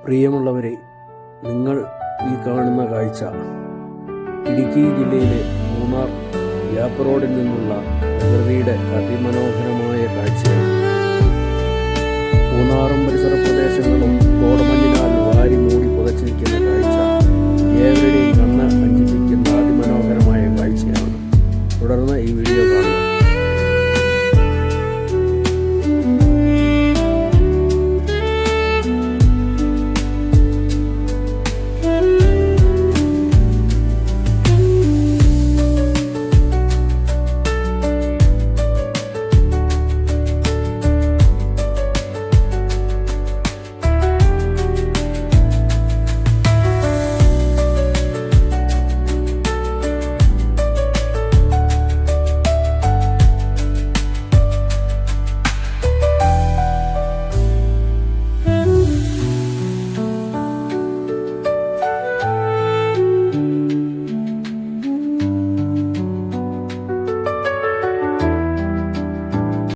പ്രിയമുള്ളവരെ, നിങ്ങൾ ഈ കാണുന്ന കാഴ്ച ഇടുക്കി ജില്ലയിലെ മൂന്നാർ ഗ്യാപ്പ് റോഡിൽ നിന്നുള്ള പ്രകൃതിയുടെ അതിമനോഹരമായ കാഴ്ചയാണ്. മൂന്നാറും പരിസര പ്രദേശങ്ങളും